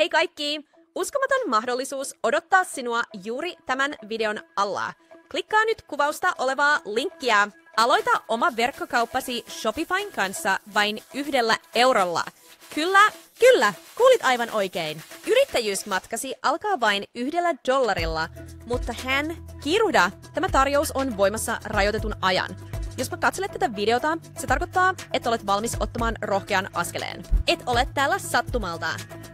Hei kaikki! Uskomaton mahdollisuus odottaa sinua juuri tämän videon alla. Klikkaa nyt kuvausta olevaa linkkiä. Aloita oma verkkokauppasi Shopifyn kanssa vain €1. Kyllä, kuulit aivan oikein. Yrittäjyysmatkasi alkaa vain $1, mutta kiiruhda. Tämä tarjous on voimassa rajoitetun ajan. Jos mä katselet tätä videota, se tarkoittaa, että olet valmis ottamaan rohkean askeleen. Et ole täällä sattumalta.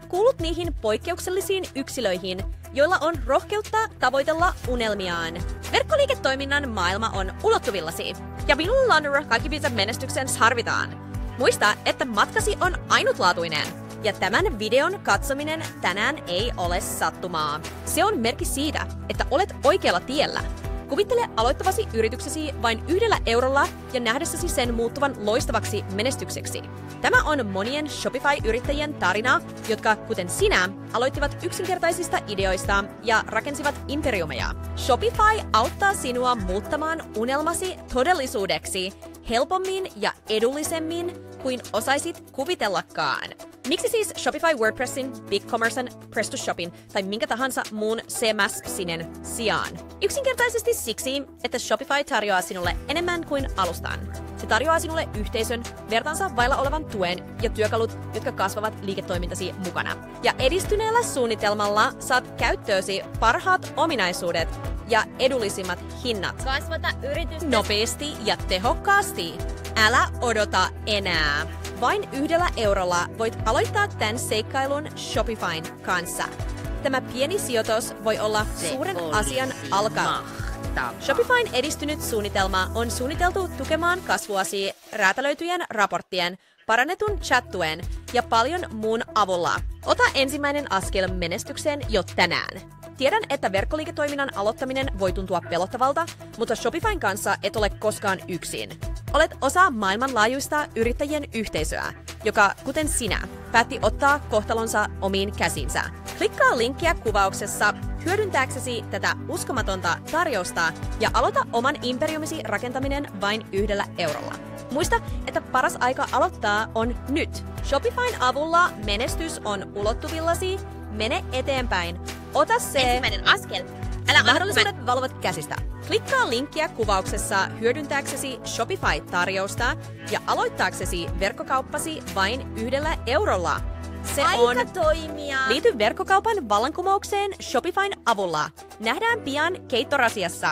Kuulut niihin poikkeuksellisiin yksilöihin, joilla on rohkeutta tavoitella unelmiaan. Verkkoliiketoiminnan maailma on ulottuvillasi, ja minulla on kaikki menestyksen sarvitaan. Muista, että matkasi on ainutlaatuinen, ja tämän videon katsominen tänään ei ole sattumaa. Se on merkki siitä, että olet oikealla tiellä. Kuvittele aloittavasi yrityksesi vain €1 ja nähdessäsi sen muuttuvan loistavaksi menestykseksi. Tämä on monien Shopify-yrittäjien tarina, jotka, kuten sinä, aloittivat yksinkertaisista ideoista ja rakensivat imperiumeja. Shopify auttaa sinua muuttamaan unelmasi todellisuudeksi helpommin ja edullisemmin kuin osaisit kuvitellakaan. Miksi siis Shopify WordPressin, BigCommercen, PrestaShopin tai minkä tahansa muun CMS-sinen sijaan? Yksinkertaisesti siksi, että Shopify tarjoaa sinulle enemmän kuin alustan. Se tarjoaa sinulle yhteisön, vertaansa vailla olevan tuen ja työkalut, jotka kasvavat liiketoimintasi mukana. Ja edistyneellä suunnitelmalla saat käyttöösi parhaat ominaisuudet ja edullisimmat hinnat. Kasvata yritystä nopeasti ja tehokkaasti. Älä odota enää. Vain €1 voit aloittaa tämän seikkailun Shopifyn kanssa. Tämä pieni sijoitus voi olla suuren asian alkaa. Shopifyn edistynyt suunnitelma on suunniteltu tukemaan kasvuasi räätälöityjen raporttien, parannetun chat-tuen ja paljon muun avulla. Ota ensimmäinen askel menestykseen jo tänään. Tiedän, että verkkoliiketoiminnan aloittaminen voi tuntua pelottavalta, mutta Shopifyn kanssa et ole koskaan yksin. Olet osa maailmanlaajuista yrittäjien yhteisöä, joka, kuten sinä, päätti ottaa kohtalonsa omiin käsinsä. Klikkaa linkkiä kuvauksessa hyödyntääksesi tätä uskomatonta tarjousta ja aloita oman imperiumisi rakentaminen vain €1. Muista, että paras aika aloittaa on nyt. Shopifyn avulla menestys on ulottuvillasi. Mene eteenpäin. Ota se ensimmäinen askel. mahdollisuudet valuvat käsistä. Klikkaa linkkiä kuvauksessa hyödyntääksesi Shopify-tarjousta ja aloittaaksesi verkkokauppasi vain €1. Se on toimia. Liity verkkokaupan vallankumoukseen Shopifyn avulla. Nähdään pian keittorasiassa.